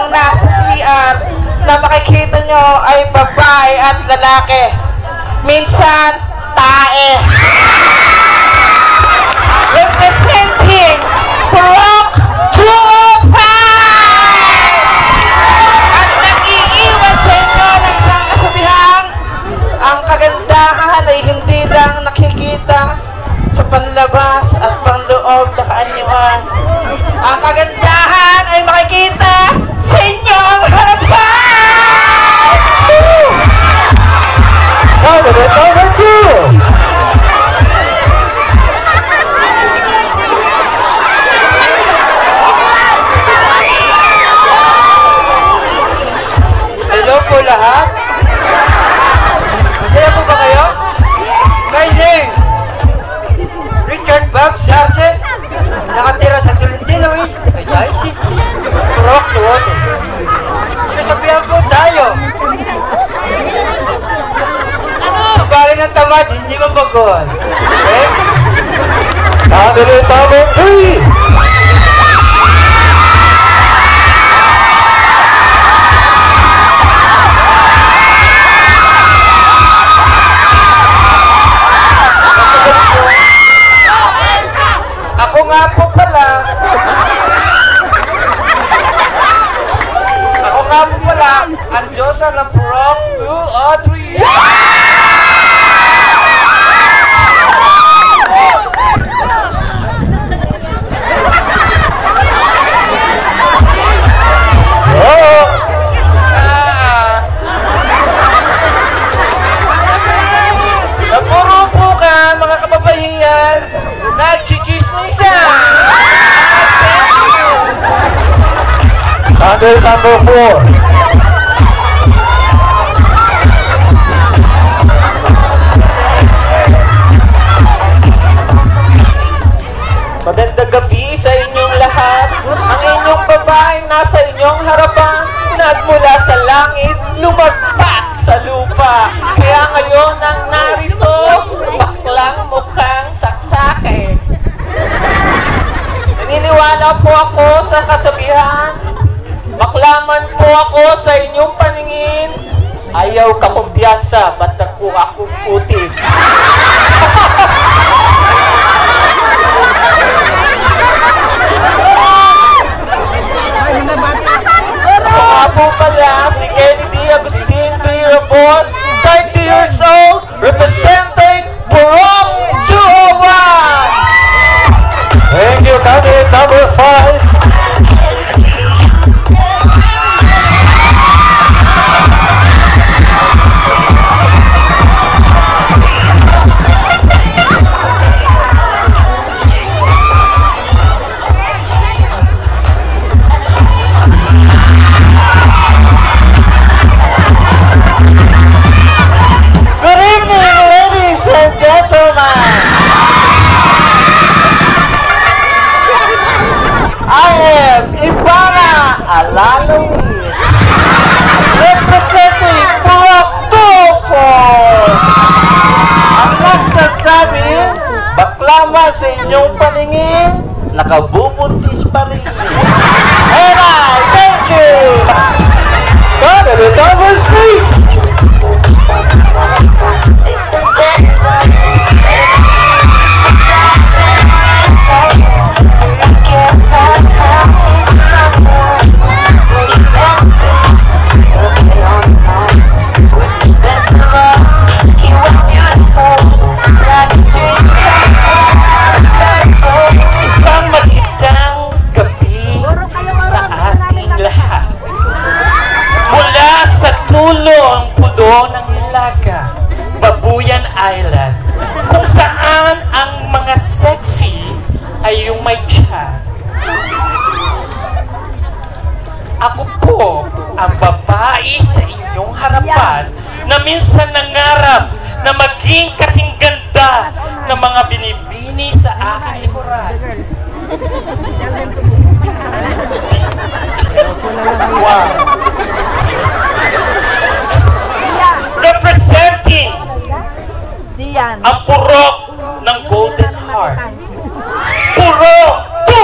ang nasa CR na makikita nyo ay babae at lalaki. Minsan, tae. Representing Purok 205! At nag-iiwan sa inyo ng isang kasabihang ang kagandahan ay hindi lang nakikita sa panlabas at panloob na kaanyuan. Ang kagandahan ay makikita sa inyong harapan! Number 2! Hello po lahat. Masaya po ba kayo? My name, Richard Bob Sarce, nakatira sa Tolentino East, Ayaysi, Purok 205. Nasabihan po tayo. Bali ng tamad, hindi mabagon. Okay? Number 3! Ako nga po pala, ang Diyosa ng Purok 203. Napuro po ka, mga kababayan, nagchichismisan. Number 4! Magandang gabi sa inyong lahat. Ang inyong babaeng nasa inyong harapan, nagmula sa langit, lumagpak sa lupa. Kaya ngayon ang narito, baklang mukhang saksake. Naniniwala po ako sa kasabihan, baklaman po ako sa inyong paningin. Ayaw ka kumpiyansa, ba't nagkuha kong puti? Ako nga po pala si Kennedy Agustin Pirabon, 30 years old, representing Purok 201! Thank you, candidate number 5! Alalawin, representing Purok 204. Ang nagsasabi, baklama sa inyong paningin, nakabubuntis pa rin. And I thank you. Candidate number 6! Ang pulo ng Hilaga, Babuyan Island, kung saan ang mga sexy ay yung may tiyan. Ako po ang babae sa inyong harapan na minsan nangarap na maging kasing ganda ng mga binibini sa aking likuran. Wow! Representing ang purok ng Golden Heart. Purok 205!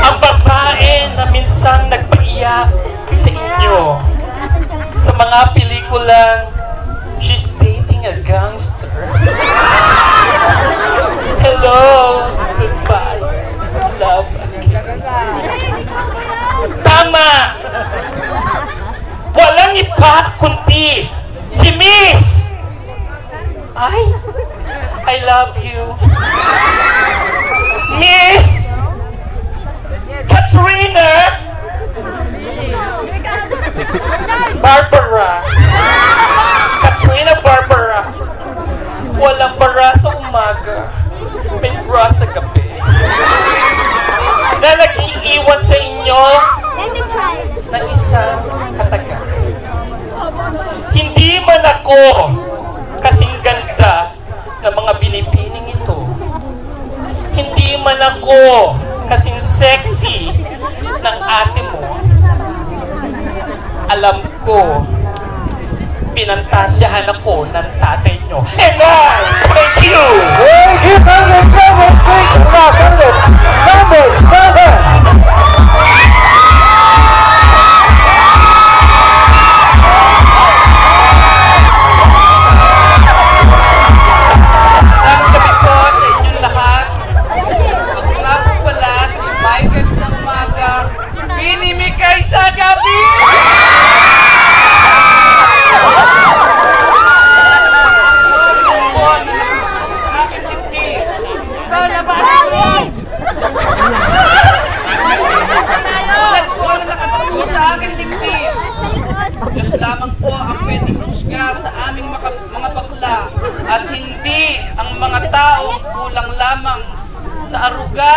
Ang babae lang, she's dating a gangster. Hello, goodbye, love again. Tama! Walang iba kundi si Miss! Ay, I love you. Miss Katrina Barbara. Katrina Barbara. Walang bara sa umaga, may bra sa gabi. Na nag-iiwan sa inyo ng isang kataga. Hindi man ako kasing ganda ng mga binibining ito. Hindi man ako kasing sexy ng ate mo. Alam ko, pinantasyahan ako ng tatay nyo. And I thank you! Thank you, number 7. Magandang gabi po sa inyong lahat. Ako nga po pala si Michael sa umaga, Binimikay sa gabi! Ano po na nakatako sa aking dibdib? Ulan po na nakatako sa aking dibdib. Diyos lamang po ang pwedeng husga sa aming mga bakla at hindi ang mga taong kulang lamang sa aruga.